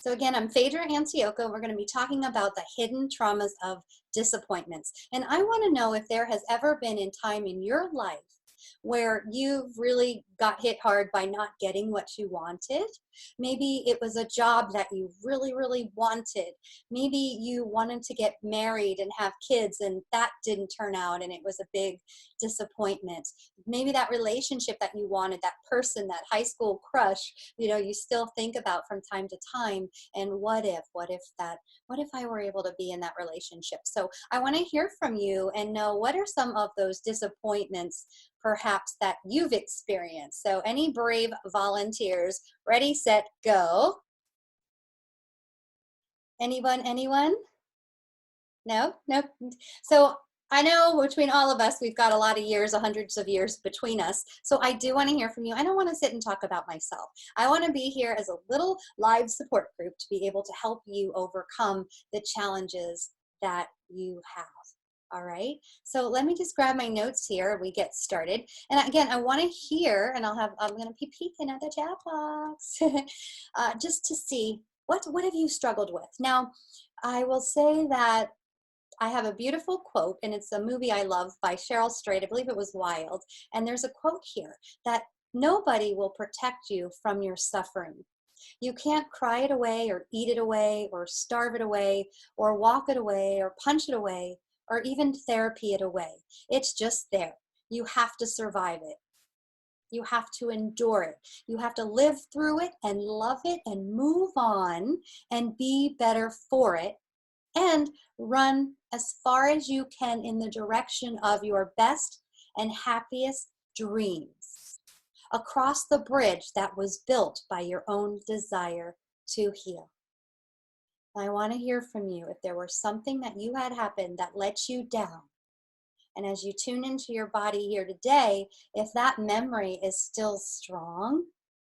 So again, I'm Phaedra Antioco. We're going to be talking about the hidden traumas of disappointments. And I want to know if there has ever been a time in your life where you've really got hit hard by not getting what you wanted. Maybe it was a job that you really, really wanted. Maybe you wanted to get married and have kids and that didn't turn out and it was a big disappointment. Maybe that relationship that you wanted, that person, that high school crush, you still think about from time to time. And what if I were able to be in that relationship? So I want to hear from you and know what are some of those disappointments perhaps that you've experienced. So any brave volunteers? Ready, set, go. Anyone? No? Nope. So I know between all of us, we've got a lot of years, hundreds of years between us. So I do want to hear from you. I don't want to sit and talk about myself. I want to be here as a little live support group to be able to help you overcome the challenges that you have. All right, so let me just grab my notes here. We get started. And again, I want to hear, and I'm going to be peeking at the chat box just to see what have you struggled with. Now, I will say that I have a beautiful quote, and it's a movie I love by Cheryl Strayed. I believe it was Wild. And there's a quote here that nobody will protect you from your suffering. You can't cry it away or eat it away or starve it away or walk it away or punch it away or even therapy it away. It's just there. You have to survive it. You have to endure it. You have to live through it and love it and move on and be better for it and run as far as you can in the direction of your best and happiest dreams across the bridge that was built by your own desire to heal. I want to hear from you if there was something that you had happen that let you down. And as you tune into your body here today, if that memory is still strong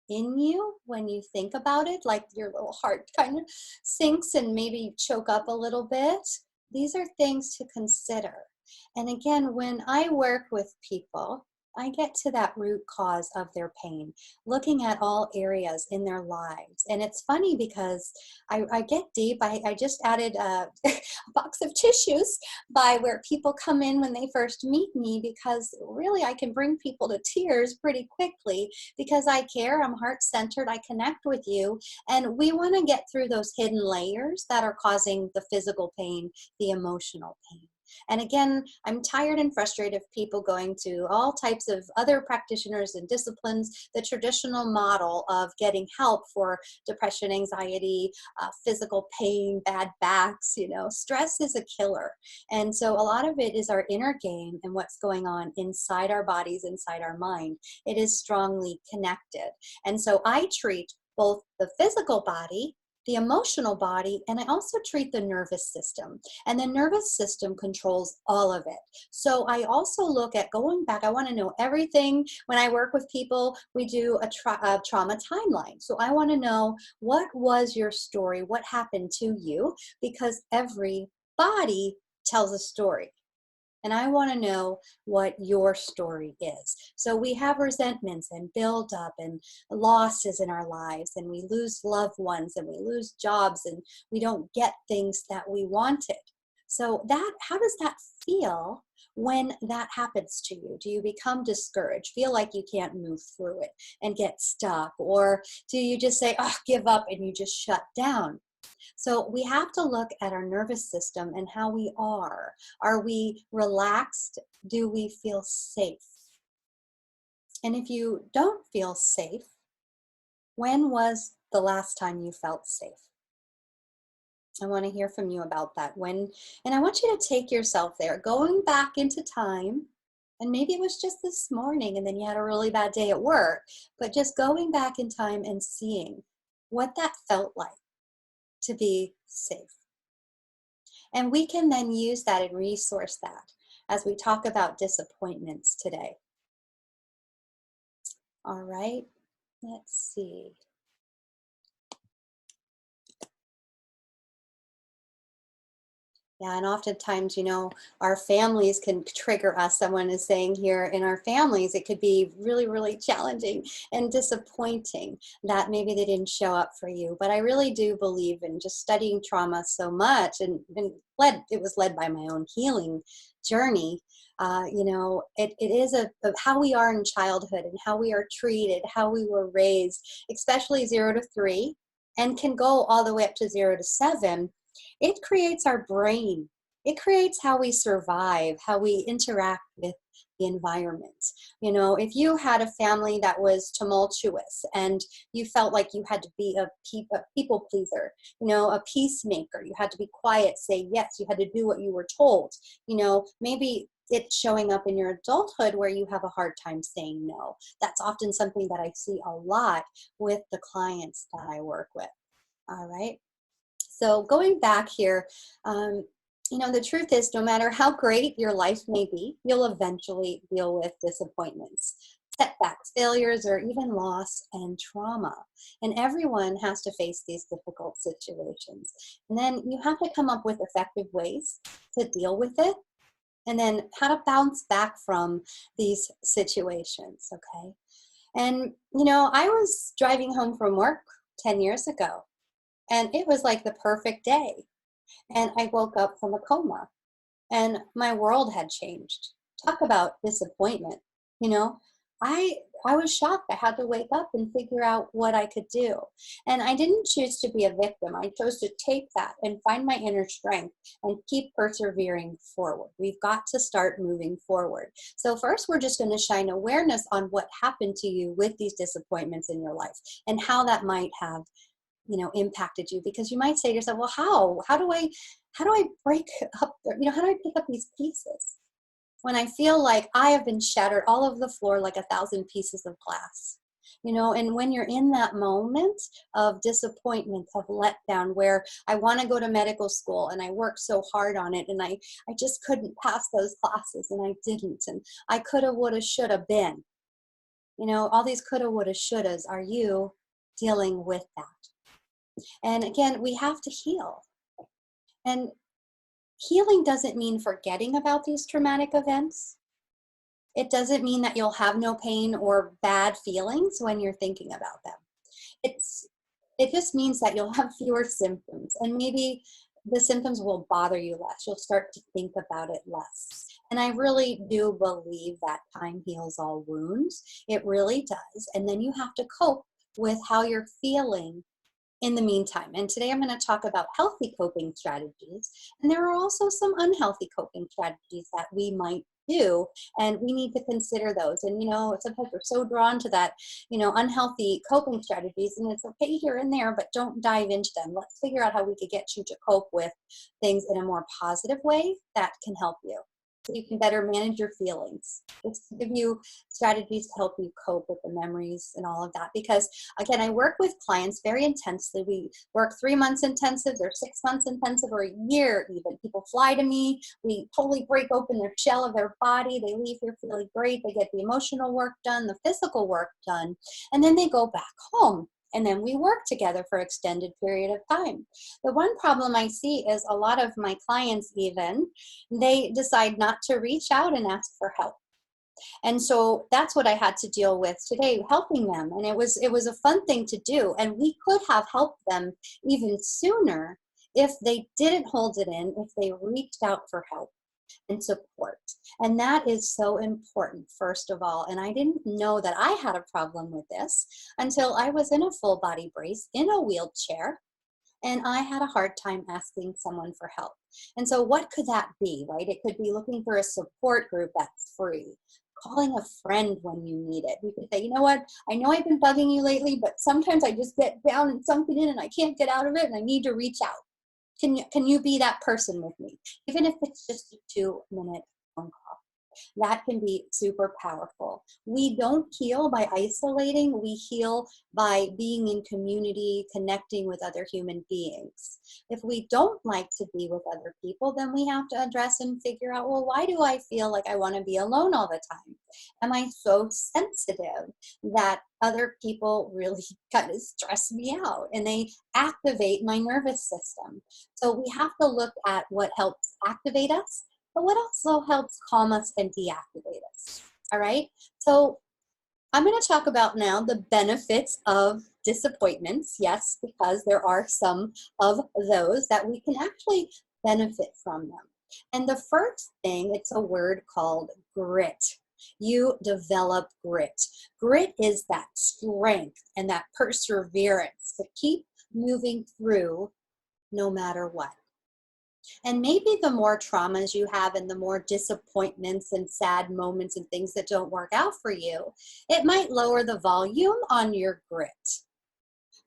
in you when you think about it, like your little heart kind of sinks and maybe choke up a little bit, these are things to consider. And again, when I work with people, I get to that root cause of their pain, looking at all areas in their lives. And it's funny because I get deep. I just added a box of tissues by where people come in when they first meet me, because really I can bring people to tears pretty quickly because I care, I'm heart-centered, I connect with you, and we want to get through those hidden layers that are causing the physical pain, the emotional pain. And again, I'm tired and frustrated of people going to all types of other practitioners and disciplines, the traditional model of getting help for depression, anxiety, physical pain, bad backs. Stress is a killer. And so a lot of it is our inner game and what's going on inside our bodies, inside our mind. It is strongly connected. And so I treat both the physical body, the emotional body, and I also treat the nervous system. And the nervous system controls all of it. So I also look at going back. I want to know everything. When I work with people, we do a trauma timeline. So I want to know, what was your story? What happened to you? Because every body tells a story. And I want to know what your story is. So we have resentments and build up and losses in our lives, and we lose loved ones and we lose jobs and we don't get things that we wanted. So how does that feel when that happens to you? Do you become discouraged, feel like you can't move through it and get stuck? Or do you just say, oh, give up, and you just shut down? So we have to look at our nervous system and how we are. Are we relaxed? Do we feel safe? And if you don't feel safe, when was the last time you felt safe? I want to hear from you about that. And I want you to take yourself there, going back into time. And maybe it was just this morning and then you had a really bad day at work, but just going back in time and seeing what that felt like to be safe. And we can then use that and resource that as we talk about disappointments today. All right, let's see. Yeah, and oftentimes, our families can trigger us. Someone is saying here, in our families, it could be really, really challenging and disappointing that maybe they didn't show up for you. But I really do believe in just studying trauma so much, and it was led by my own healing journey. It is of how we are in childhood and how we are treated, how we were raised, especially 0 to 3, and can go all the way up to 0 to 7. It creates our brain. It creates how we survive, how we interact with the environment. If you had a family that was tumultuous and you felt like you had to be a people pleaser, a peacemaker, you had to be quiet, say yes, you had to do what you were told, maybe it's showing up in your adulthood where you have a hard time saying no. That's often something that I see a lot with the clients that I work with. All right. So going back here, the truth is, no matter how great your life may be, you'll eventually deal with disappointments, setbacks, failures, or even loss and trauma. And everyone has to face these difficult situations. And then you have to come up with effective ways to deal with it, and then how to bounce back from these situations, okay? And, I was driving home from work 10 years ago, and it was like the perfect day. And I woke up from a coma and my world had changed. Talk about disappointment. You know, I I was shocked. I had to wake up and figure out what I could do. And I didn't choose to be a victim. I chose to take that and find my inner strength and keep persevering forward. We've got to start moving forward. So first we're just going to shine awareness on what happened to you with these disappointments in your life and how that might have impacted you, because you might say to yourself, well, how do I break up, how do I pick up these pieces when I feel like I have been shattered all over the floor like 1,000 pieces of glass? And when you're in that moment of disappointment, of letdown, where I want to go to medical school and I worked so hard on it and I just couldn't pass those classes and I didn't, and I coulda, woulda, shoulda been, all these coulda, woulda, shouldas. Are you dealing with that? And again, we have to heal. And healing doesn't mean forgetting about these traumatic events. It doesn't mean that you'll have no pain or bad feelings when you're thinking about them. It's it just means that you'll have fewer symptoms, and maybe the symptoms will bother you less. You'll start to think about it less. And I really do believe that time heals all wounds. It really does. And then you have to cope with how you're feeling in the meantime. And today I'm going to talk about healthy coping strategies. And there are also some unhealthy coping strategies that we might do, and we need to consider those. And, sometimes we're so drawn to that, unhealthy coping strategies, and it's okay here and there, but don't dive into them. Let's figure out how we could get you to cope with things in a more positive way that can help you, so you can better manage your feelings. Just to give you strategies to help you cope with the memories and all of that. Because again, I work with clients very intensely. We work 3 months intensive, or 6 months intensive, or a year even. People fly to me. We totally break open their shell of their body. They leave here feeling great. They get the emotional work done, the physical work done, and then they go back home. And then we work together for an extended period of time. The one problem I see is a lot of my clients, even, they decide not to reach out and ask for help. And so that's what I had to deal with today, helping them. And it was a fun thing to do. And we could have helped them even sooner if they didn't hold it in, if they reached out for help and support. And that is so important, first of all. And I didn't know that I had a problem with this until I was in a full body brace in a wheelchair, and I had a hard time asking someone for help. And so what could that be, right? It could be looking for a support group that's free, calling a friend when you need it. You could say, you know what, I know I've been bugging you lately, but sometimes I just get down and sunken in and I can't get out of it and I need to reach out. Can you be that person with me? Even if it's just a 2-minute phone call. That can be super powerful. We don't heal by isolating, we heal by being in community, connecting with other human beings. If we don't like to be with other people, then we have to address and figure out, well, why do I feel like I want to be alone all the time? Am I so sensitive that other people really kind of stress me out and they activate my nervous system? So we have to look at what helps activate us, but what also helps calm us and deactivate us. All right. So I'm going to talk about now the benefits of disappointments. Yes, because there are some of those that we can actually benefit from them. And the first thing, it's a word called grit. You develop grit. Grit is that strength and that perseverance to keep moving through no matter what. And maybe the more traumas you have and the more disappointments and sad moments and things that don't work out for you, it might lower the volume on your grit.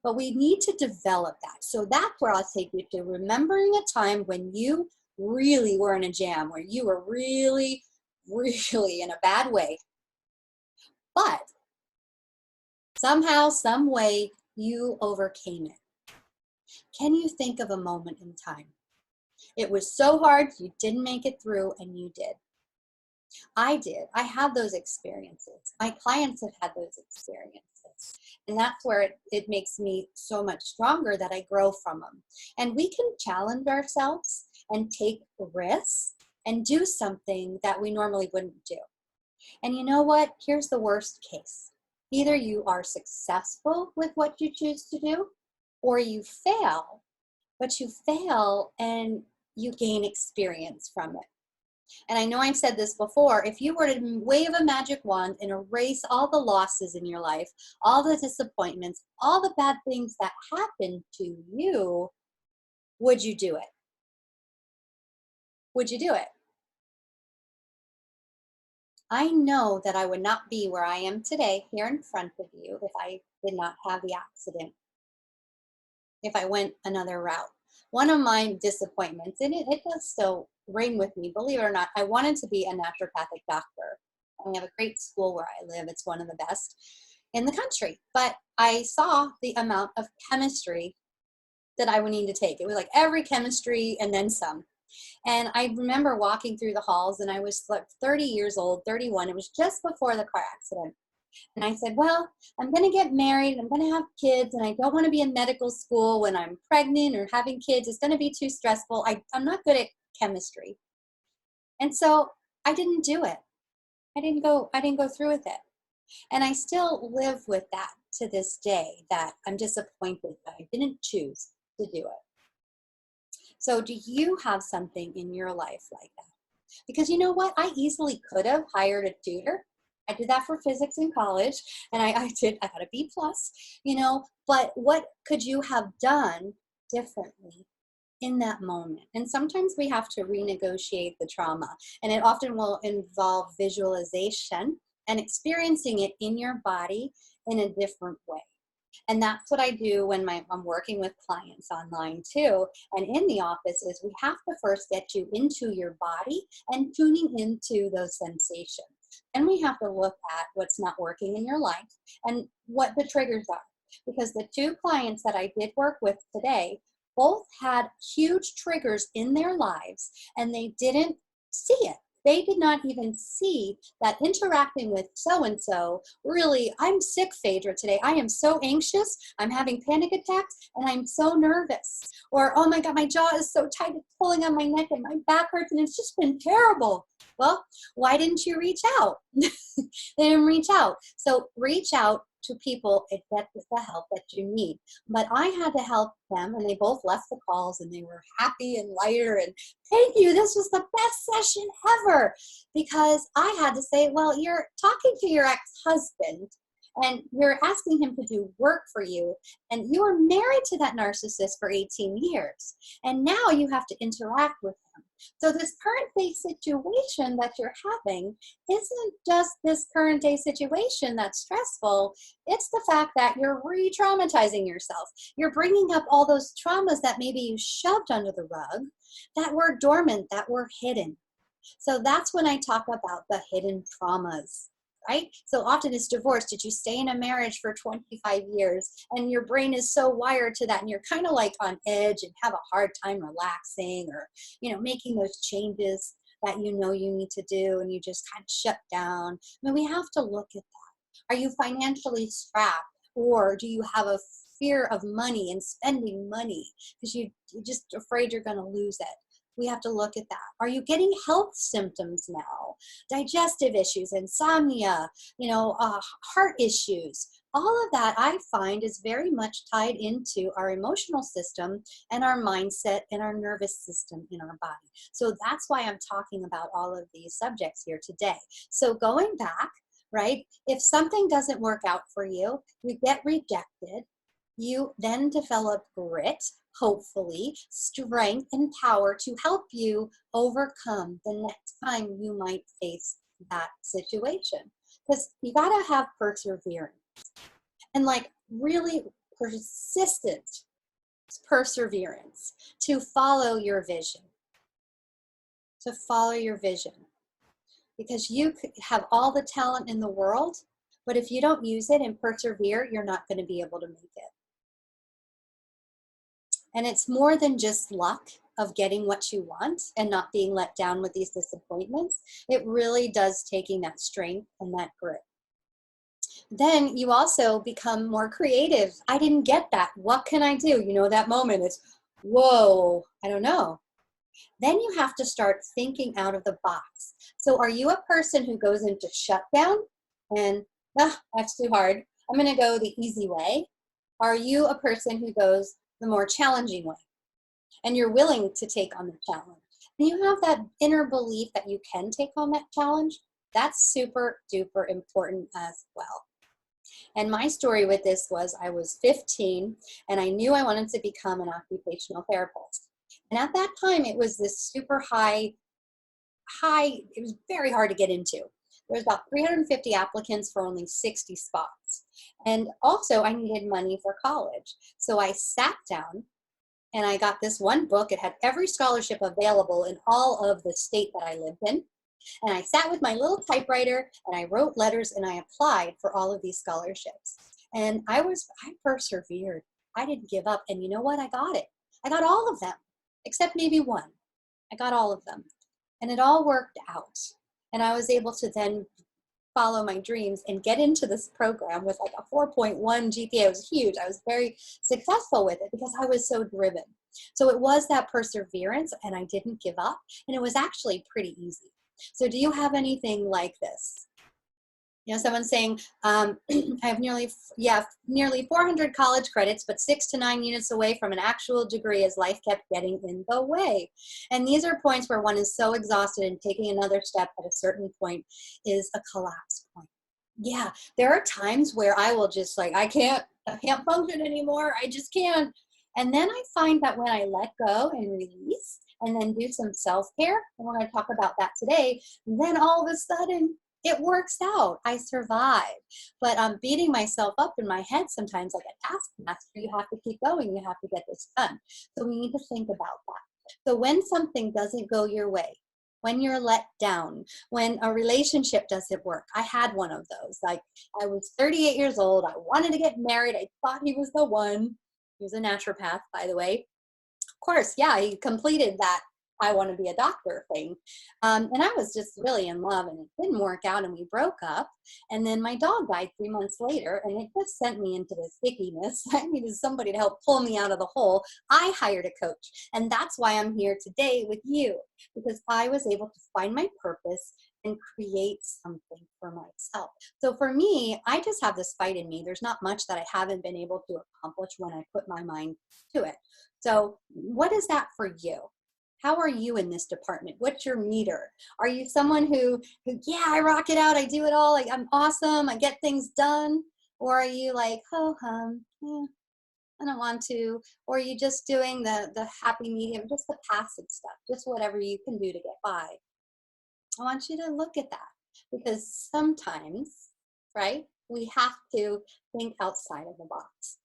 But we need to develop that. So that's where I'll take you to remembering a time when you really were in a jam, where you were really, really in a bad way. But somehow, some way, you overcame it. Can you think of a moment in time? It was so hard, you didn't make it through, and you did. I did. I had those experiences. My clients have had those experiences. And that's where it makes me so much stronger, that I grow from them. And we can challenge ourselves and take risks and do something that we normally wouldn't do. And you know what? Here's the worst case. Either you are successful with what you choose to do, or you fail, but you fail and you gain experience from it. And I know I've said this before, if you were to wave a magic wand and erase all the losses in your life, all the disappointments, all the bad things that happened to you, would you do it? Would you do it? I know that I would not be where I am today here in front of you if I did not have the accident, if I went another route. One of my disappointments, and it does still ring with me, believe it or not, I wanted to be a naturopathic doctor. I have a great school where I live. It's one of the best in the country. But I saw the amount of chemistry that I would need to take. It was like every chemistry and then some. And I remember walking through the halls, and I was like 30 years old, 31. It was just before the car accident. And I said, well, I'm going to get married, and I'm going to have kids, and I don't want to be in medical school when I'm pregnant or having kids. It's going to be too stressful. I'm not good at chemistry. And so I didn't do it. I didn't go through with it. And I still live with that to this day, that I'm disappointed that I didn't choose to do it. So do you have something in your life like that? Because you know what? I easily could have hired a tutor. I did that for physics in college, and I got a B plus, but what could you have done differently in that moment? And sometimes we have to renegotiate the trauma, and it often will involve visualization and experiencing it in your body in a different way. And that's what I do when I'm working with clients online too, and in the office, is we have to first get you into your body and tuning into those sensations. And we have to look at what's not working in your life and what the triggers are. Because the two clients that I did work with today both had huge triggers in their lives, and they didn't see it. They did not even see that interacting with so-and-so, really, I'm sick, Phaedra, today. I am so anxious. I'm having panic attacks, and I'm so nervous. Or, oh my God, my jaw is so tight, it's pulling on my neck, and my back hurts, and it's just been terrible. Well, why didn't you reach out? They didn't reach out. So reach out to people and get the help that you need. But I had to help them, and they both left the calls, and they were happy and lighter, and thank you, this was the best session ever. Because I had to say, well, you're talking to your ex-husband, and you're asking him to do work for you, and you were married to that narcissist for 18 years, and now you have to interact with him. So this current day situation that you're having isn't just this current day situation that's stressful. It's the fact that you're re-traumatizing yourself. You're bringing up all those traumas that maybe you shoved under the rug, that were dormant, that were hidden. So that's when I talk about the hidden traumas, right? So often it's divorce. Did you stay in a marriage for 25 years and your brain is so wired to that and you're kind of like on edge and have a hard time relaxing or, making those changes that you need to do and you just kind of shut down. I mean, we have to look at that. Are you financially strapped or do you have a fear of money and spending money because you're just afraid you're going to lose it? We have to look at that. Are you getting health symptoms now? Digestive issues, insomnia, heart issues. All of that I find is very much tied into our emotional system and our mindset and our nervous system in our body. So that's why I'm talking about all of these subjects here today. So going back, right, if something doesn't work out for you, you get rejected, you then develop grit, hopefully, strength and power to help you overcome the next time you might face that situation. Because you got to have perseverance and like really persistent perseverance to follow your vision. To follow your vision. Because you could have all the talent in the world, but if you don't use it and persevere, you're not going to be able to make it. And it's more than just luck of getting what you want and not being let down with these disappointments. It really does taking that strength and that grit. Then you also become more creative. I didn't get that. What can I do? That moment is, whoa, I don't know. Then you have to start thinking out of the box. So are you a person who goes into shutdown and, that's too hard, I'm going to go the easy way? Are you a person who goes the more challenging way and you're willing to take on the challenge? And you have that inner belief that you can take on that challenge. That's super duper important as well. And my story with this was I was 15 and I knew I wanted to become an occupational therapist. And at that time, it was this super high, it was very hard to get into. There was about 350 applicants for only 60 spots. And also I needed money for college. So I sat down and I got this one book. It had every scholarship available in all of the state that I lived in. And I sat with my little typewriter and I wrote letters and I applied for all of these scholarships. And I persevered. I didn't give up. And you know what? I got it. I got all of them, except maybe one. I got all of them. And it all worked out. And I was able to then follow my dreams and get into this program with like a 4.1 GPA. It was huge. I was very successful with it because I was so driven. So it was that perseverance and I didn't give up. And it was actually pretty easy. So do you have anything like this? Someone's saying, I have nearly 400 college credits, but 6 to 9 units away from an actual degree as life kept getting in the way. And these are points where one is so exhausted and taking another step at a certain point is a collapse point. Yeah, there are times where I will just I can't function anymore. I just can't. And then I find that when I let go and release and then do some self-care, and we're going to talk about that today, then all of a sudden, it works out. I survive. But I'm beating myself up in my head sometimes like a taskmaster. You have to keep going. You have to get this done. So we need to think about that. So when something doesn't go your way, when you're let down, when a relationship doesn't work, I had one of those. I was 38 years old. I wanted to get married. I thought he was the one. He was a naturopath, by the way. Of course, yeah, he completed that I want to be a doctor thing. And I was just really in love and it didn't work out and we broke up. And then my dog died 3 months later and it just sent me into this ickiness. I needed somebody to help pull me out of the hole. I hired a coach. And that's why I'm here today with you, because I was able to find my purpose and create something for myself. So for me, I just have this fight in me. There's not much that I haven't been able to accomplish when I put my mind to it. So what is that for you? How are you in this department? What's your meter? Are you someone who yeah, I rock it out, I do it all, like I'm awesome, I get things done? Or are you like, I don't want to? Or are you just doing the happy medium, just the passive stuff, just whatever you can do to get by? I want you to look at that because sometimes, right, we have to think outside of the box.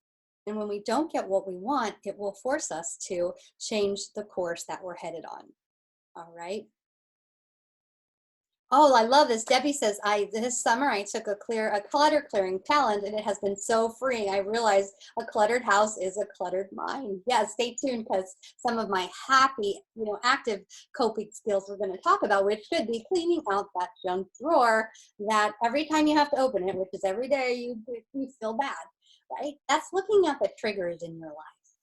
And when we don't get what we want, it will force us to change the course that we're headed on. All right. Oh, I love this. Debbie says, this summer I took a clutter clearing challenge and it has been so freeing. I realized a cluttered house is a cluttered mind. Yeah, stay tuned because some of my happy, active coping skills we're going to talk about, which should be cleaning out that junk drawer that every time you have to open it, which is every day, you feel bad, right? That's looking at the triggers in your life.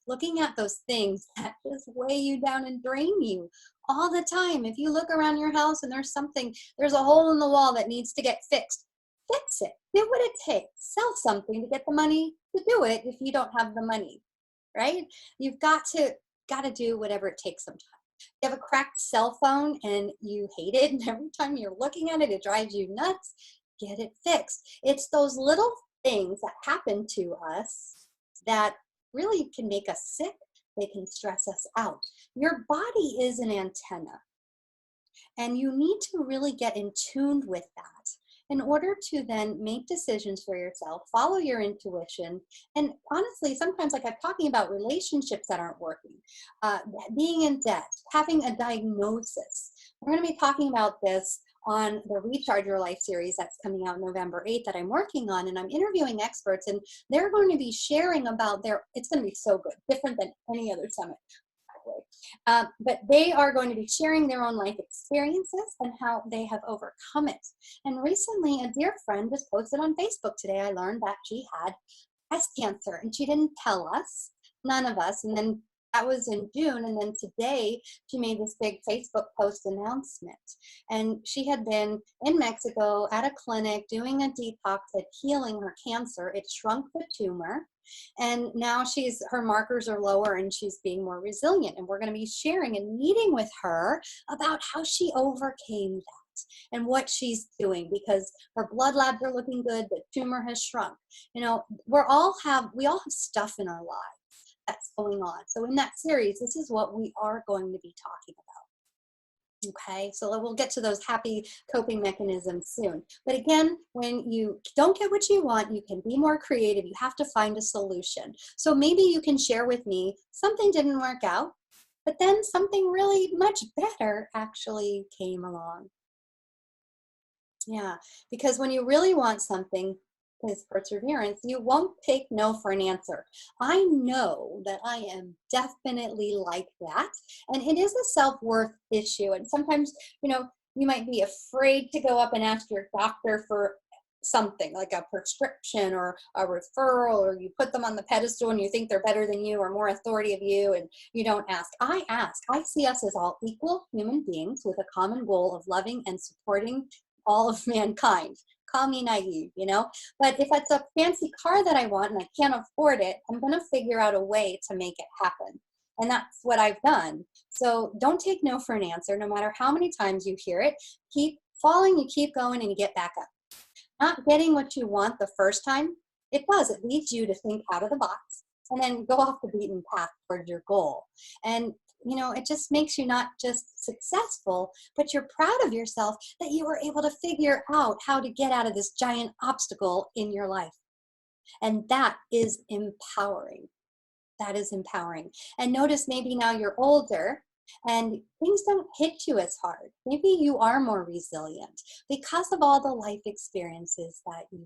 Looking at those things that just weigh you down and drain you all the time. If you look around your house and there's a hole in the wall that needs to get fixed, fix it. Do what it takes. Sell something to get the money to do it if you don't have the money, right? You've got to do whatever it takes sometimes. You have a cracked cell phone and you hate it, and every time you're looking at it, it drives you nuts. Get it fixed. It's those little things that happen to us that really can make us sick. They can stress us out. Your body is an antenna, and you need to really get in tune with that in order to then make decisions for yourself, follow your intuition. And honestly, sometimes, like I'm talking about relationships that aren't working, being in debt, having a diagnosis. We're going to be talking about this on the Recharge Your Life series that's coming out November 8th that I'm working on, and I'm interviewing experts, and they're going to be sharing about it's going to be so good, different than any other summit. But they are going to be sharing their own life experiences and how they have overcome it. And recently, a dear friend just posted on Facebook today, I learned that she had breast cancer, and she didn't tell us, none of us. And then that was in June, and then today she made this big Facebook post announcement. And she had been in Mexico at a clinic doing a detox at healing her cancer. It shrunk the tumor, and now her markers are lower and she's being more resilient. And we're going to be sharing and meeting with her about how she overcame that and what she's doing, because her blood labs are looking good, the tumor has shrunk. We all have stuff in our lives that's going on. So in that series, this is what we are going to be talking about. Okay, so we'll get to those happy coping mechanisms soon. But again, when you don't get what you want, you can be more creative. You have to find a solution. So maybe you can share with me something didn't work out, but then something really much better actually came along. Yeah, because when you really want something, is perseverance, you won't take no for an answer. I know that I am definitely like that. And it is a self-worth issue. And sometimes, you might be afraid to go up and ask your doctor for something like a prescription or a referral, or you put them on the pedestal and you think they're better than you or more authority of you, and you don't ask. I ask. I see us as all equal human beings with a common goal of loving and supporting all of mankind. Call me naive, but if it's a fancy car that I want and I can't afford it, I'm going to figure out a way to make it happen. And that's what I've done. So don't take no for an answer, no matter how many times you hear it. Keep falling, you keep going, and you get back up. Not getting what you want the first time, it leads you to think out of the box and then go off the beaten path towards your goal. And it just makes you not just successful, but you're proud of yourself that you were able to figure out how to get out of this giant obstacle in your life. And that is empowering. That is empowering. And notice maybe now you're older and things don't hit you as hard. Maybe you are more resilient because of all the life experiences that you've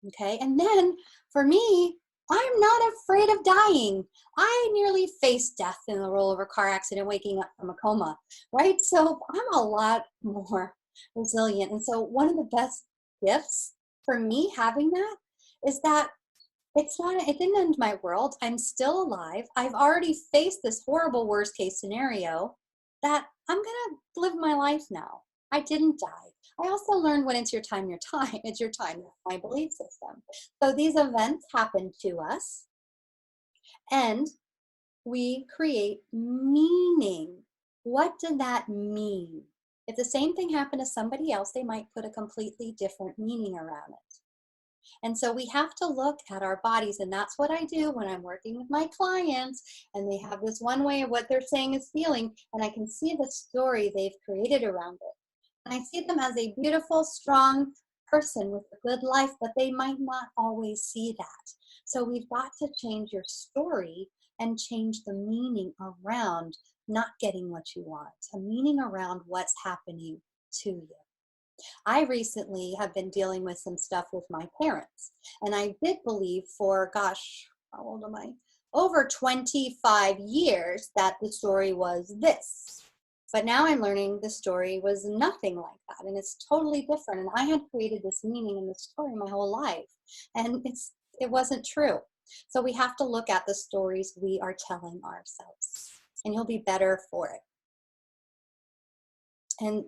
had. Okay. And then for me, I'm not afraid of dying. I nearly faced death in a rollover car accident, waking up from a coma, right? So I'm a lot more resilient. And so one of the best gifts for me having that is that it didn't end my world. I'm still alive. I've already faced this horrible worst case scenario that I'm going to live my life now. I didn't die. I also learned when it's your time, your time. It's your time. That's my belief system. So these events happen to us and we create meaning. What did that mean? If the same thing happened to somebody else, they might put a completely different meaning around it. And so we have to look at our bodies, and that's what I do when I'm working with my clients and they have this one way of what they're saying is feeling, and I can see the story they've created around it. And I see them as a beautiful, strong person with a good life, but they might not always see that. So we've got to change your story and change the meaning around not getting what you want, a meaning around what's happening to you. I recently have been dealing with some stuff with my parents, and I did believe for, gosh, how old am I? Over 25 years that the story was this. But now I'm learning the story was nothing like that, and it's totally different. And I had created this meaning in the story my whole life, and it wasn't true. So we have to look at the stories we are telling ourselves, and you'll be better for it. And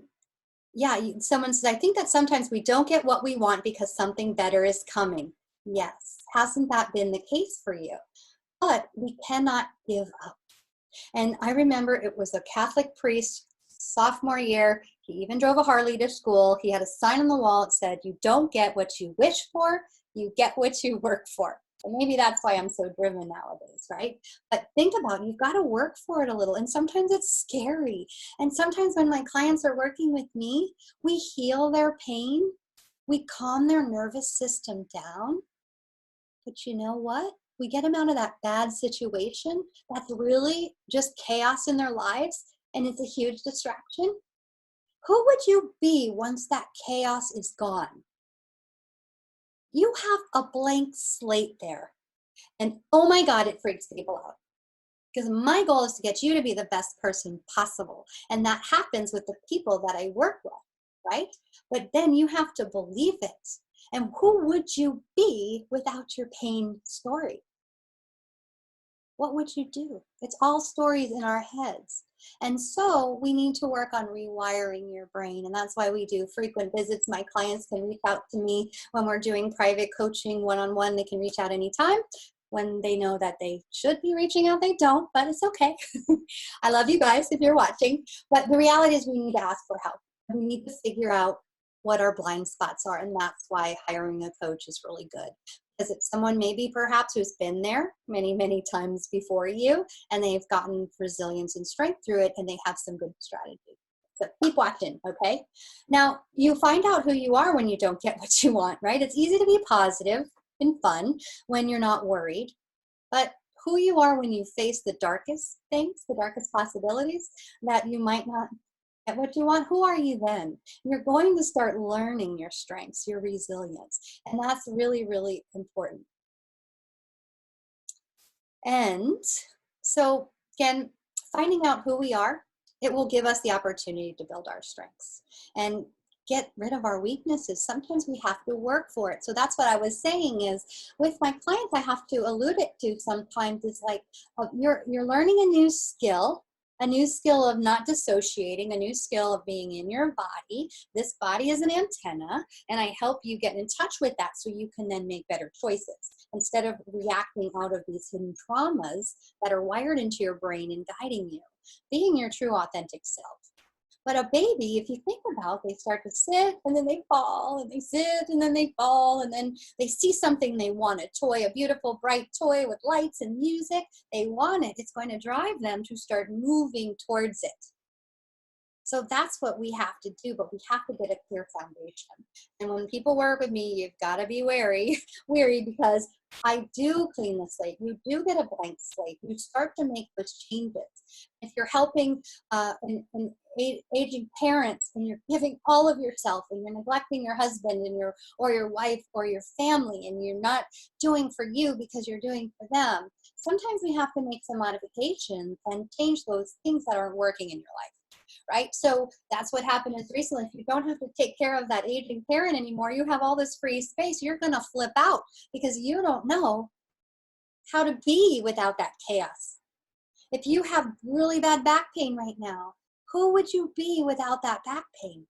yeah, someone says, I think that sometimes we don't get what we want because something better is coming. Yes, hasn't that been the case for you? But we cannot give up. And I remember it was a Catholic priest, sophomore year. He even drove a Harley to school. He had a sign on the wall that said, you don't get what you wish for, you get what you work for. And maybe that's why I'm so driven nowadays, right? But think about it, you've got to work for it a little. And sometimes it's scary. And sometimes when my clients are working with me, we heal their pain, we calm their nervous system down. But you know what? We get them out of that bad situation that's really just chaos in their lives, and it's a huge distraction. Who would you be once that chaos is gone? You have a blank slate there. And oh my God, it freaks people out. Because my goal is to get you to be the best person possible. And that happens with the people that I work with, right? But then you have to believe it. And who would you be without your pain story? What would you do? It's all stories in our heads. And so we need to work on rewiring your brain. And that's why we do frequent visits. My clients can reach out to me when we're doing private coaching one-on-one. They can reach out anytime. When they know that they should be reaching out, they don't, but it's okay. I love you guys if you're watching. But the reality is we need to ask for help. We need to figure out what our blind spots are. And that's why hiring a coach is really good. Because it's someone maybe perhaps who's been there many, many times before you, and they've gotten resilience and strength through it, and they have some good strategy. So keep watching, okay? Now, you find out who you are when you don't get what you want, right? It's easy to be positive and fun when you're not worried, but who you are when you face the darkest things, the darkest possibilities that you might not get what you want, who are you then? You're going to start learning your strengths, your resilience, and that's really, really important. And so again, finding out who we are, it will give us the opportunity to build our strengths and get rid of our weaknesses. Sometimes we have to work for it. So that's what I was saying is with my clients, I have to allude it to sometimes is like, you're learning a new skill of not dissociating, a new skill of being in your body. This body is an antenna, and I help you get in touch with that so you can then make better choices instead of reacting out of these hidden traumas that are wired into your brain and guiding you, being your true authentic self. But a baby, if you think about, they start to sit and then they fall, and they sit and then they fall, and then they see something they want, a toy, a beautiful bright toy with lights and music. They want it. It's going to drive them to start moving towards it. So that's what we have to do, but we have to get a clear foundation. And when people work with me, you've got to be wary because I do clean the slate. You do get a blank slate. You start to make those changes. If you're helping an aging parents and you're giving all of yourself and you're neglecting your husband and your wife or your family, and you're not doing for you because you're doing for them, sometimes we have to make some modifications and change those things that aren't working in your life. Right? So that's what happened is recently, if you don't have to take care of that aging parent anymore, you have all this free space, you're going to flip out because you don't know how to be without that chaos. If you have really bad back pain right now, who would you be without that back pain?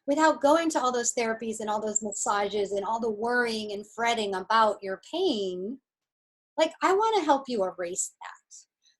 Without going to all those therapies and all those massages and all the worrying and fretting about your pain, like I want to help you erase that.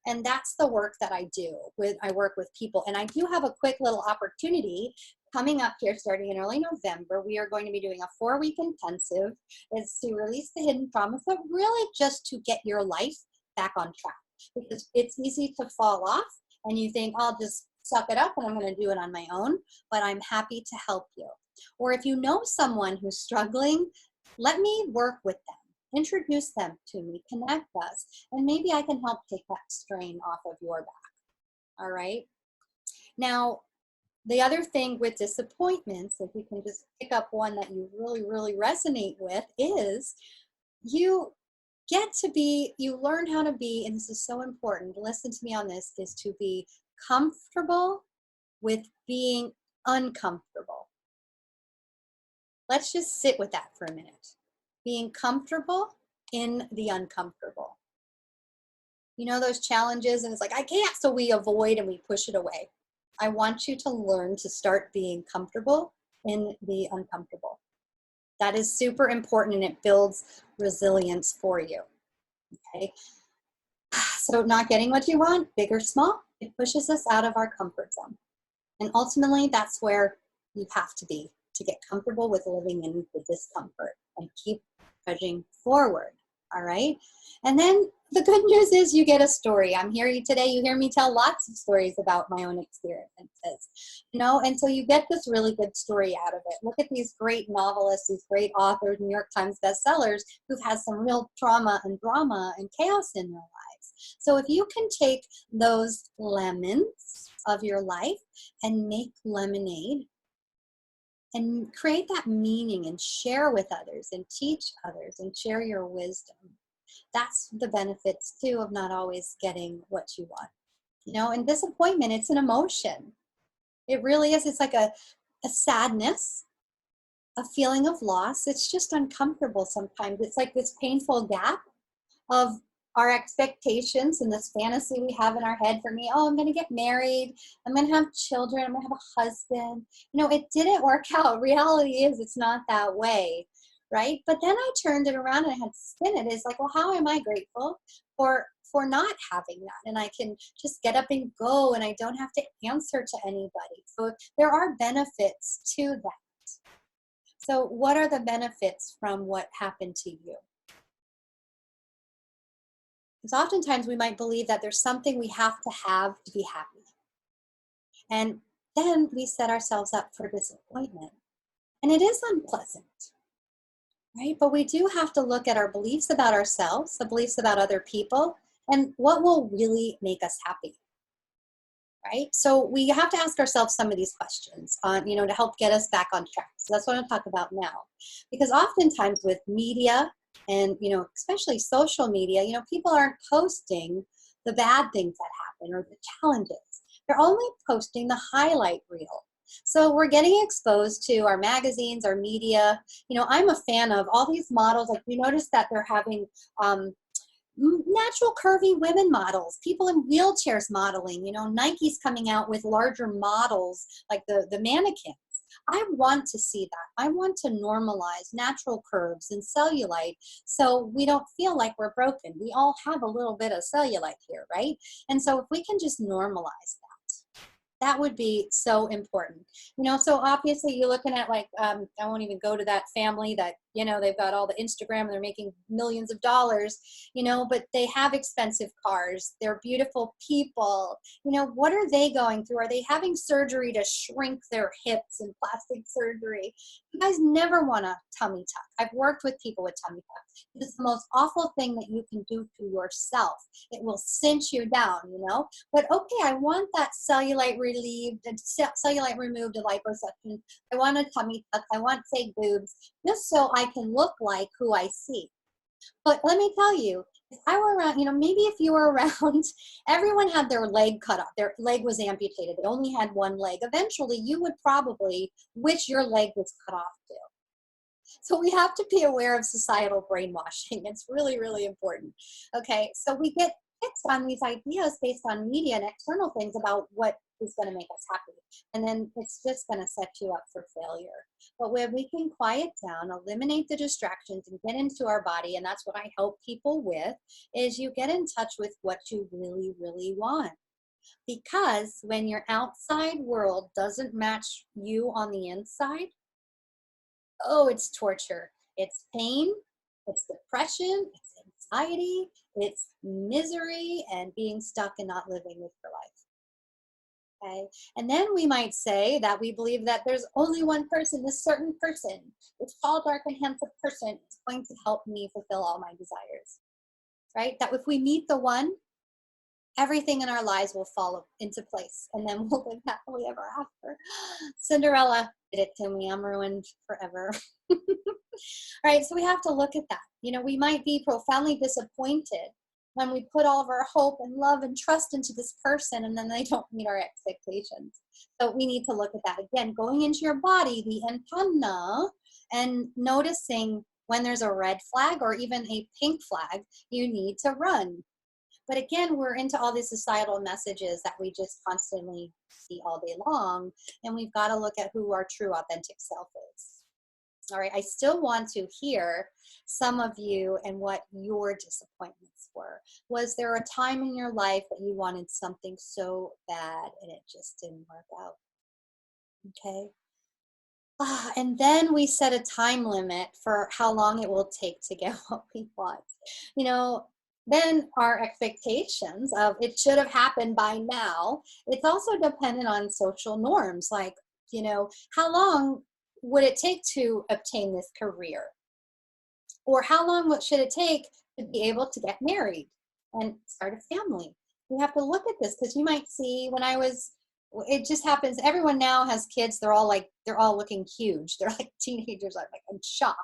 And that's the work that I do. I work with people. And I do have a quick little opportunity coming up here starting in early November. We are going to be doing a 4-week intensive. It's to release the hidden traumas, but really just to get your life back on track. Because it's easy to fall off and you think, I'll just suck it up and I'm going to do it on my own. But I'm happy to help you. Or if you know someone who's struggling, let me work with them. Introduce them to me, connect us, and maybe I can help take that strain off of your back. All right. Now, The other thing with disappointments, if you can just pick up one that you really, really resonate with, is you you learn how to be, and this is so important, listen to me on this, is to be comfortable with being uncomfortable. Let's just sit with that for a minute. Being comfortable in the uncomfortable. You know those challenges, and it's like, I can't, so we avoid and we push it away. I want you to learn to start being comfortable in the uncomfortable. That is super important, and it builds resilience for you. Okay. So not getting what you want, big or small, it pushes us out of our comfort zone. And ultimately, that's where you have to be to get comfortable with living in the discomfort and keep trudging forward. All right. And then the good news is you get a story. I'm here today. You hear me tell lots of stories about my own experiences, and so you get this really good story out of it. Look at these great novelists, these great authors, New York Times bestsellers, who've had some real trauma and drama and chaos in their lives. So if you can take those lemons of your life and make lemonade and create that meaning and share with others and teach others and share your wisdom, that's the benefits too of not always getting what you want. And disappointment, it's an emotion. It really is. It's like a sadness, a feeling of loss. It's just uncomfortable sometimes. It's like this painful gap of our expectations and this fantasy we have in our head. For me, oh, I'm going to get married, I'm going to have children, I'm going to have a husband. It didn't work out. Reality is it's not that way, right? But then I turned it around and I had to spin it. It's like, well, how am I grateful for not having that? And I can just get up and go, and I don't have to answer to anybody. So there are benefits to that. So what are the benefits from what happened to you? Because oftentimes we might believe that there's something we have to be happy. And then we set ourselves up for disappointment. And it is unpleasant, right? But we do have to look at our beliefs about ourselves, the beliefs about other people, and what will really make us happy, right? So we have to ask ourselves some of these questions, to help get us back on track. So that's what I'm going to talk about now. Because oftentimes with media, and especially social media, people aren't posting the bad things that happen or the challenges. They're only posting the highlight reel. So we're getting exposed to our magazines, our media. I'm a fan of all these models. Like, you notice that they're having natural curvy women models, people in wheelchairs modeling. Nike's coming out with larger models, like the mannequins. I want to see that. I want to normalize natural curves and cellulite so we don't feel like we're broken. We all have a little bit of cellulite here, right? And so if we can just normalize that would be so important. So obviously you're looking at, like, I won't even go to that family that, they've got all the Instagram and they're making millions of dollars, but they have expensive cars. They're beautiful people. What are they going through? Are they having surgery to shrink their hips and plastic surgery? You guys never want a tummy tuck. I've worked with people with tummy tucks. It's the most awful thing that you can do to yourself. It will cinch you down, but okay, I want that cellulite relieved and cellulite removed, a liposuction. I want a tummy tuck. I want fake boobs, just so I can look like who I see. But let me tell you, if I were around, maybe if you were around, everyone had their leg cut off. Their leg was amputated. They only had one leg. Eventually, you would probably wish your leg was cut off too. So we have to be aware of societal brainwashing. It's really, really important. Okay, so we get fixed on these ideas based on media and external things about what is going to make us happy. And then it's just going to set you up for failure. But when we can quiet down, eliminate the distractions, and get into our body, and that's what I help people with, is you get in touch with what you really, really want. Because when your outside world doesn't match you on the inside, oh, it's torture. It's pain, it's depression, it's anxiety, it's misery, and being stuck and not living with your life. Okay. And then we might say that we believe that there's only one person, this certain person, this tall, dark, and handsome person is going to help me fulfill all my desires. Right? That if we meet the one, everything in our lives will fall into place, and then we'll live happily ever after. Cinderella did it to me. I'm ruined forever. Right? So we have to look at that. You know, we might be profoundly disappointed when we put all of our hope and love and trust into this person and then they don't meet our expectations. So we need to look at that again, going into your body, the antenna, and noticing when there's a red flag or even a pink flag, you need to run. But again, we're into all these societal messages that we just constantly see all day long, and we've got to look at who our true authentic self is. All right, I still want to hear some of you and what your disappointments were. Was there a time in your life that you wanted something so bad and it just didn't work out? Okay. And then we set a time limit for how long it will take to get what we want. You know, then our expectations of it should have happened by now, it's also dependent on social norms. Like, you know, how long would it take to obtain this career? Or how long should it take to be able to get married and start a family? We have to look at this because you might see when I was, it just happens. Everyone now has kids. They're all looking huge. They're like teenagers. I'm shocked.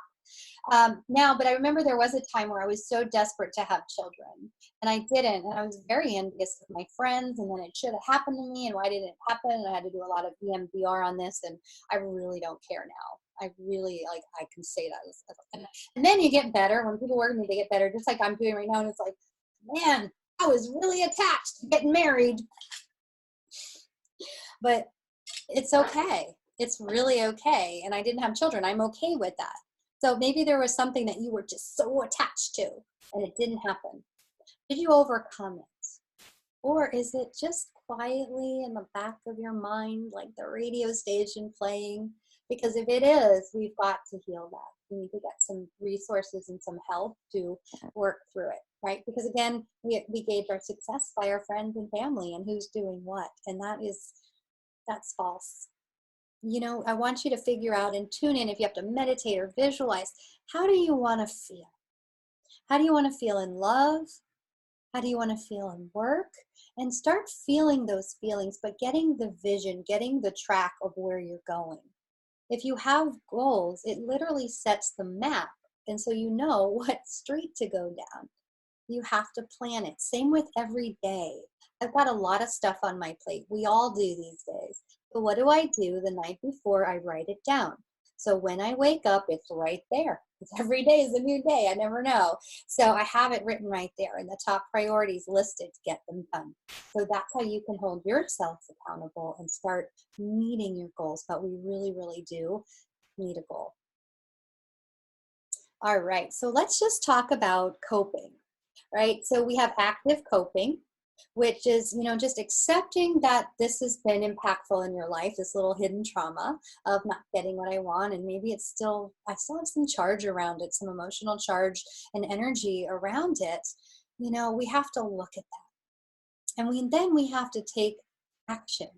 Now, but I remember there was a time where I was so desperate to have children and I didn't. And I was very envious of my friends, and then it should have happened to me. And why didn't it happen? And I had to do a lot of EMDR on this. And I really don't care now. I really, like, I can say that. And then you get better. When people work with me, they get better, just like I'm doing right now. And it's like, man, I was really attached to getting married. But it's okay. It's really okay. And I didn't have children. I'm okay with that. So maybe there was something that you were just so attached to and it didn't happen. Did you overcome it? Or is it just quietly in the back of your mind, like the radio station playing? Because if it is, we've got to heal that. We need to get some resources and some help to work through it, right? Because again, we gauge our success by our friends and family and who's doing what. And that's false. You know, I want you to figure out and tune in, if you have to meditate or visualize, how do you want to feel? How do you want to feel in love? How do you want to feel in work? And start feeling those feelings, but getting the vision, getting the track of where you're going. If you have goals, it literally sets the map. And so you know what street to go down. You have to plan it. Same with every day. I've got a lot of stuff on my plate. We all do these days. So what do I do the night before? I write it down. So when I wake up, it's right there. Because every day is a new day. I never know. So I have it written right there and the top priorities listed to get them done. So that's how you can hold yourself accountable and start meeting your goals. But we really, really do need a goal. All right. So let's just talk about coping. Right? So we have active coping, which is, you know, just accepting that this has been impactful in your life, this little hidden trauma of not getting what I want. And maybe I still have some charge around it, some emotional charge and energy around it. You know, we have to look at that. And then we have to take action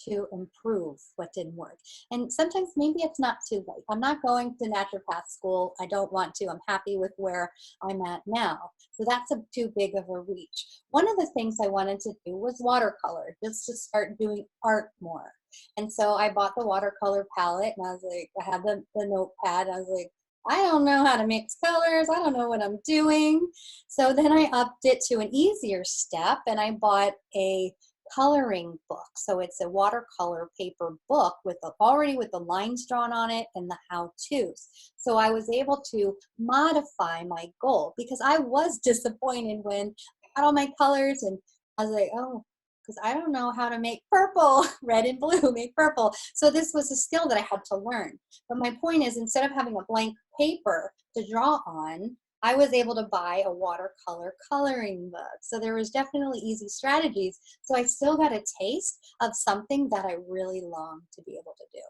to improve what didn't work. And sometimes maybe it's not too late. I'm not going to naturopath school. I don't want to. I'm happy with where I'm at now. So that's too big of a reach. One of the things I wanted to do was watercolor, just to start doing art more. And so I bought the watercolor palette and I was like, I had the notepad. I was like, I don't know how to mix colors. I don't know what I'm doing. So then I upped it to an easier step and I bought a coloring book. So it's a watercolor paper book already with the lines drawn on it and the how-tos. So I was able to modify my goal because I was disappointed when I got all my colors and I was like, oh, because I don't know how to make purple, red and blue, make purple. So this was a skill that I had to learn. But my point is, instead of having a blank paper to draw on, I was able to buy a watercolor coloring book. So there was definitely easy strategies. So I still got a taste of something that I really long to be able to do.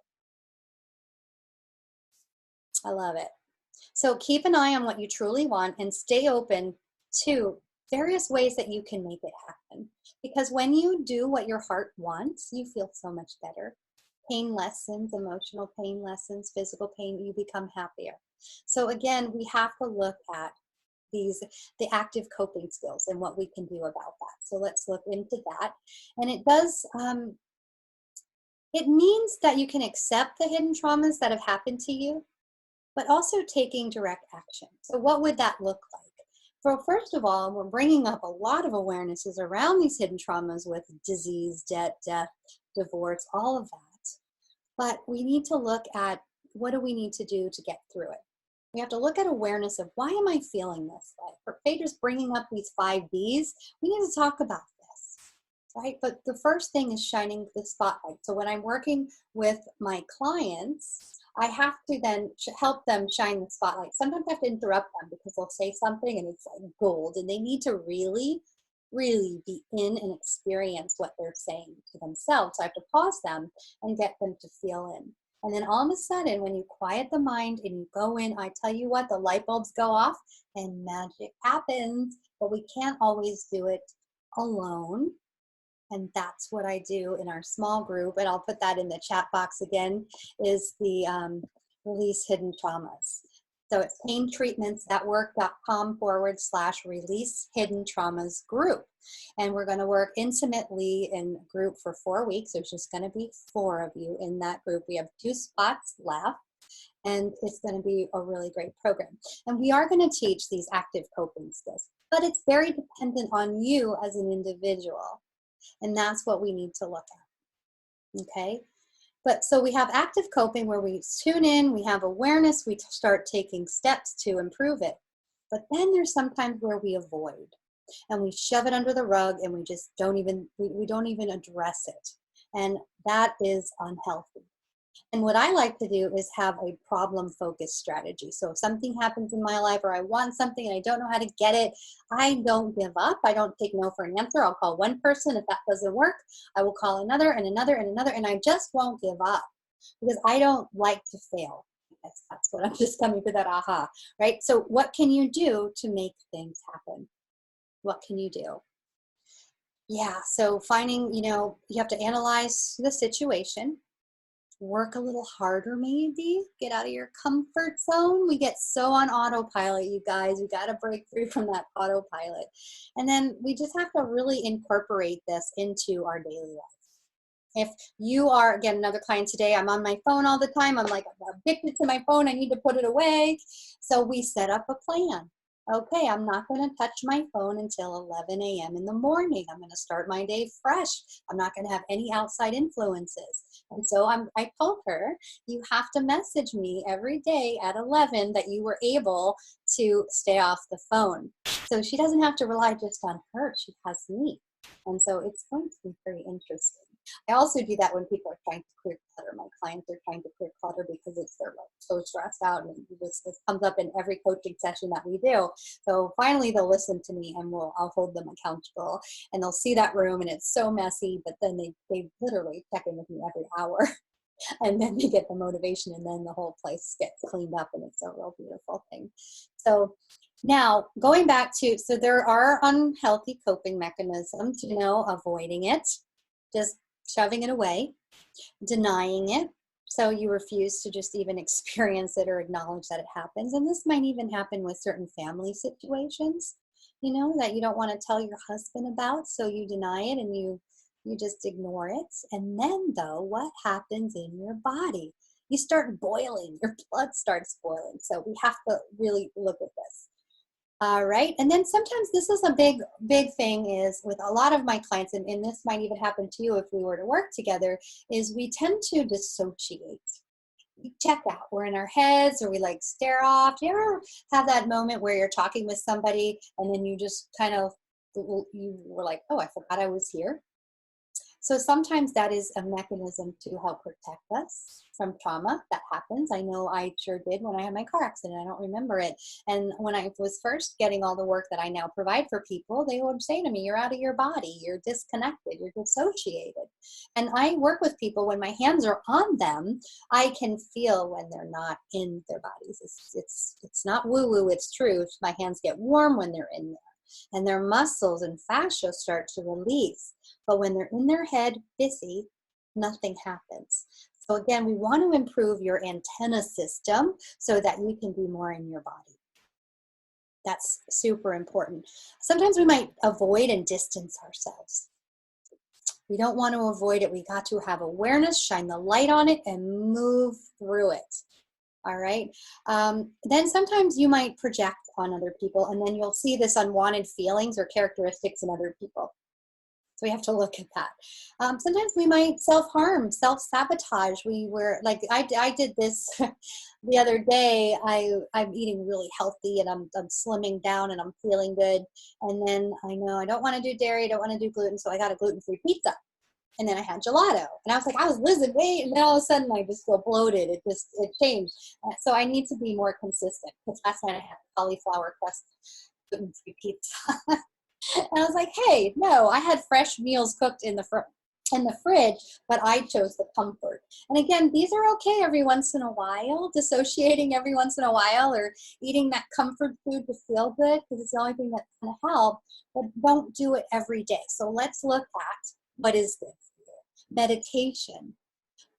I love it. So keep an eye on what you truly want and stay open to various ways that you can make it happen. Because when you do what your heart wants, you feel so much better. Pain lessens, emotional pain lessens, physical pain, you become happier. So again, we have to look at the active coping skills and what we can do about that. So let's look into that. And it does, it means that you can accept the hidden traumas that have happened to you, but also taking direct action. So what would that look like? Well, first of all, we're bringing up a lot of awarenesses around these hidden traumas with disease, debt, divorce, all of that. But we need to look at what do we need to do to get through it. We have to look at awareness of why am I feeling this way? For Phaedra's bringing up these 5 Bs, we need to talk about this, right? But the first thing is shining the spotlight. So when I'm working with my clients, I have to then help them shine the spotlight. Sometimes I have to interrupt them because they'll say something and it's like gold, and they need to really be in and experience what they're saying to themselves. So I have to pause them and get them to feel in. And then all of a sudden, when you quiet the mind and you go in, I tell you what, the light bulbs go off and magic happens. But we can't always do it alone. And that's what I do in our small group. And I'll put that in the chat box again, is the Release Hidden Traumas. So it's paintreatmentsatwork.com/release hidden traumas group. And we're going to work intimately in a group for 4 weeks. There's just going to be 4 of you in that group. We have 2 spots left, and it's going to be a really great program. And we are going to teach these active coping skills, but it's very dependent on you as an individual. And that's what we need to look at. Okay. But so we have active coping where we tune in, we have awareness, we start taking steps to improve it. But then there's sometimes where we avoid and we shove it under the rug and we just don't even, we don't even address it. And that is unhealthy. And what I like to do is have a problem-focused strategy. So if something happens in my life or I want something and I don't know how to get it, I don't give up. I don't take no for an answer. I'll call one person. If that doesn't work, I will call another and another and another, and I just won't give up because I don't like to fail. That's what I'm just coming to that aha, right? So what can you do to make things happen? What can you do? Yeah, so finding, you have to analyze the situation. Work a little harder, maybe get out of your comfort zone. We get so on autopilot, you guys. We got to break free from that autopilot, and then we just have to really incorporate this into our daily life. If you are, again, another client today, I'm on my phone all the time, I'm like addicted to my phone, I need to put it away. So we set up a plan. Okay, I'm not going to touch my phone until 11 a.m. in the morning. I'm going to start my day fresh. I'm not going to have any outside influences. And so I told her, you have to message me every day at 11 that you were able to stay off the phone. So she doesn't have to rely just on her. She has me. And so it's going to be very interesting. I also do that when people are trying to clear clutter. My clients are trying to clear clutter because they're like so stressed out, and this comes up in every coaching session that we do. So finally they'll listen to me and I'll hold them accountable, and they'll see that room and it's so messy, but then they literally check in with me every hour and then they get the motivation, and then the whole place gets cleaned up, and it's a real beautiful thing. So now, going back to, so there are unhealthy coping mechanisms, avoiding it, just shoving it away, denying it. So you refuse to just even experience it or acknowledge that it happens. And this might even happen with certain family situations, that you don't want to tell your husband about. So you deny it and you just ignore it. And then though, what happens in your body? You start boiling, your blood starts boiling. So we have to really look at this. All right. And then sometimes this is a big thing is with a lot of my clients, and this might even happen to you if we were to work together, is we tend to dissociate. We check out. We're in our heads, or we like stare off. Do you ever have that moment where you're talking with somebody and then you just you were like, oh, I forgot I was here? So sometimes that is a mechanism to help protect us from trauma that happens. I know I sure did when I had my car accident. I don't remember it. And when I was first getting all the work that I now provide for people, they would say to me, you're out of your body, you're disconnected, you're dissociated. And I work with people when my hands are on them, I can feel when they're not in their bodies. It's not woo-woo, it's true. My hands get warm when they're in there, and their muscles and fascia start to release. But when they're in their head busy, nothing happens. So again, we want to improve your antenna system so that you can be more in your body. That's super important. Sometimes we might avoid and distance ourselves. We don't want to avoid it. We got to have awareness, shine the light on it, and move through it. All right. Then sometimes you might project on other people, and then you'll see this unwanted feelings or characteristics in other people. So we have to look at that. Sometimes we might self-harm, self-sabotage. We were like, I did this the other day. I'm eating really healthy and I'm slimming down and I'm feeling good. And then I know I don't want to do dairy, I don't want to do gluten, so I got a gluten-free pizza. And then I had gelato, and I was like, I was losing weight, and then all of a sudden I just feel bloated. It changed. So I need to be more consistent. Because last night I had cauliflower crust gluten-free pizza. And I was like, hey, no, I had fresh meals cooked in the fridge, but I chose the comfort. And again, these are okay every once in a while, dissociating every once in a while, or eating that comfort food to feel good, because it's the only thing that's going to help, but don't do it every day. So let's look at what is good for you. Meditation.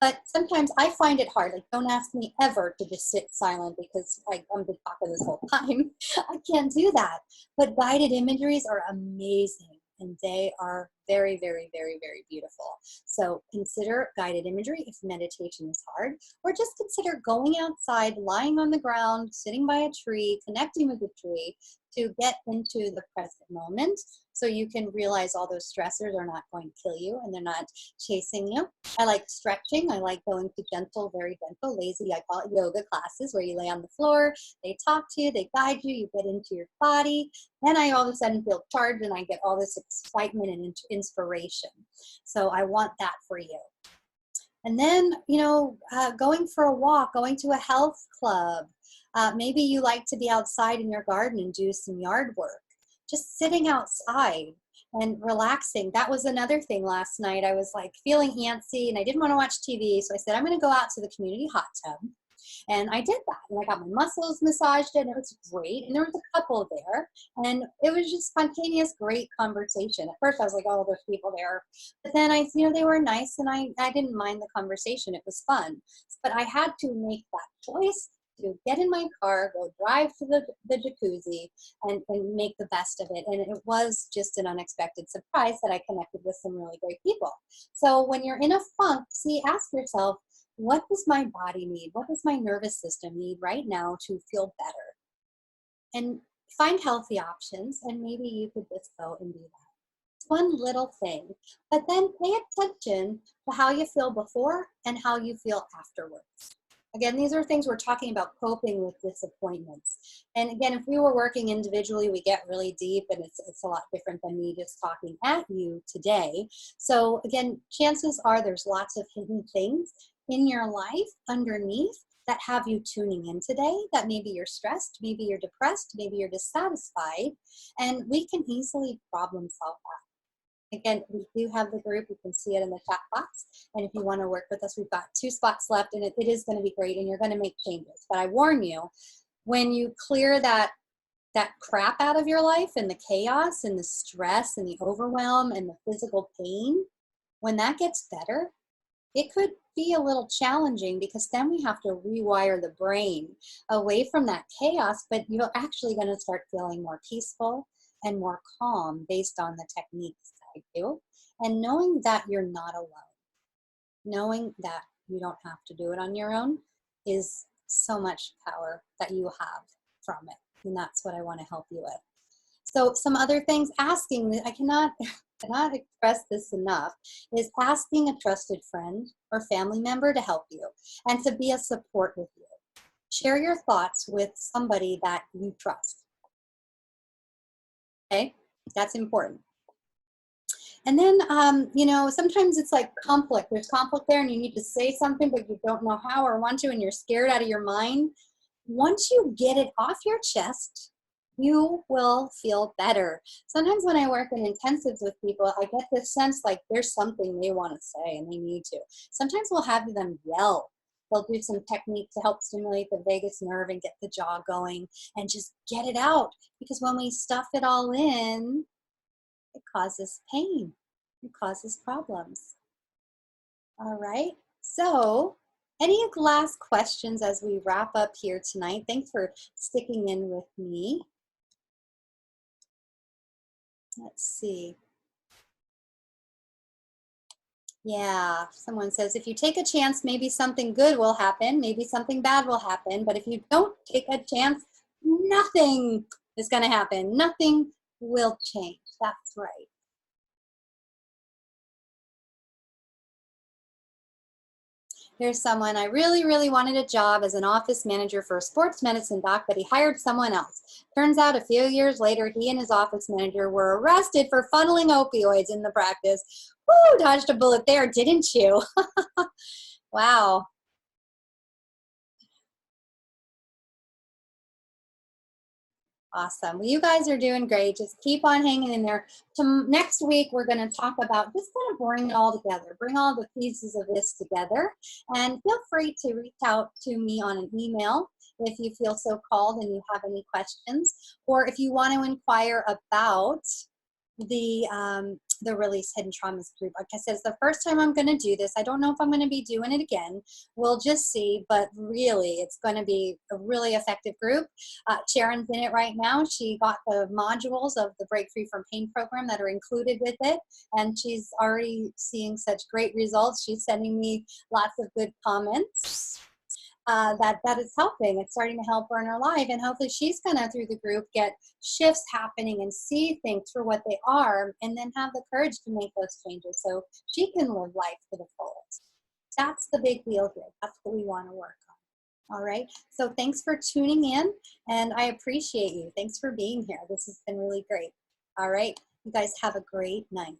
But sometimes I find it hard. Like, don't ask me ever to just sit silent because I'm been talking this whole time. I can't do that. But guided imageries are amazing, and they are very, very, very, very beautiful. So consider guided imagery if meditation is hard, or just consider going outside, lying on the ground, sitting by a tree, connecting with the tree to get into the present moment, so you can realize all those stressors are not going to kill you and they're not chasing you. I like stretching. I like going to gentle, very gentle, lazy, I call it yoga classes, where you lay on the floor, they talk to you, they guide you, you get into your body. Then I all of a sudden feel charged and I get all this excitement and inspiration. So I want that for you. And then, going for a walk, going to a health club. Maybe you like to be outside in your garden and do some yard work. Just sitting outside and relaxing. That was another thing last night. I was like feeling antsy and I didn't want to watch TV. So I said, I'm going to go out to the community hot tub. And I did that. And I got my muscles massaged and it was great. And there was a couple there. And it was just spontaneous, great conversation. At first I was like, oh, there's people there. But then they were nice and I didn't mind the conversation. It was fun. But I had to make that choice to get in my car, go drive to the jacuzzi, and make the best of it. And it was just an unexpected surprise that I connected with some really great people. So when you're in a funk, ask yourself, what does my body need? What does my nervous system need right now to feel better? And find healthy options, and maybe you could just go and do that. It's one little thing, but then pay attention to how you feel before and how you feel afterwards. Again, these are things we're talking about coping with disappointments. And again, if we were working individually, we get really deep, and it's a lot different than me just talking at you today. So again, chances are there's lots of hidden things in your life underneath that have you tuning in today, that maybe you're stressed, maybe you're depressed, maybe you're dissatisfied, and we can easily problem solve that. Again, we do have the group. You can see it in the chat box. And if you want to work with us, we've got 2 spots left, and it is going to be great, and you're going to make changes. But I warn you, when you clear that crap out of your life and the chaos and the stress and the overwhelm and the physical pain, when that gets better, it could be a little challenging, because then we have to rewire the brain away from that chaos, but you're actually going to start feeling more peaceful and more calm based on the techniques that I do. And knowing that you're not alone, knowing that you don't have to do it on your own, is so much power that you have from it. And that's what I want to help you with. So some other things, asking, I cannot express this enough, is asking a trusted friend or family member to help you and to be a support with you. Share your thoughts with somebody that you trust. Okay, that's important. And then, sometimes it's like conflict. There's conflict there and you need to say something, but you don't know how or want to, and you're scared out of your mind. Once you get it off your chest, you will feel better. Sometimes when I work in intensives with people, I get this sense like there's something they want to say and they need to. Sometimes we'll have them yell. They'll do some technique to help stimulate the vagus nerve and get the jaw going and just get it out. Because when we stuff it all in, it causes pain. It causes problems. All right. So, any last questions as we wrap up here tonight? Thanks for sticking in with me. Let's see. Yeah, someone says if you take a chance, maybe something good will happen, maybe something bad will happen, but if you don't take a chance, nothing is going to happen. Nothing will change. That's right. Here's someone, I really, really wanted a job as an office manager for a sports medicine doc, but he hired someone else. Turns out a few years later, he and his office manager were arrested for funneling opioids in the practice. Woo, dodged a bullet there, didn't you? Wow. Awesome. Well, you guys are doing great. Just keep on hanging in there. Next week, we're going to talk about just kind of bring it all together, bring all the pieces of this together. And feel free to reach out to me on an email if you feel so called and you have any questions, or if you want to inquire about the Release Hidden Traumas group. Like I said, it's the first time I'm going to do this. I don't know if I'm going to be doing it again. We'll just see, but really it's going to be a really effective group. Sharon's in it right now. She got the modules of the Break Free from Pain program that are included with it, and she's already seeing such great results. She's sending me lots of good comments. That is helping. It's starting to help her in her life, and hopefully she's gonna, through the group, get shifts happening and see things for what they are, and then have the courage to make those changes so she can live life to the fullest. That's the big deal here. That's what we want to work on. All right. So thanks for tuning in, and I appreciate you. Thanks for being here. This has been really great. All right. You guys have a great night.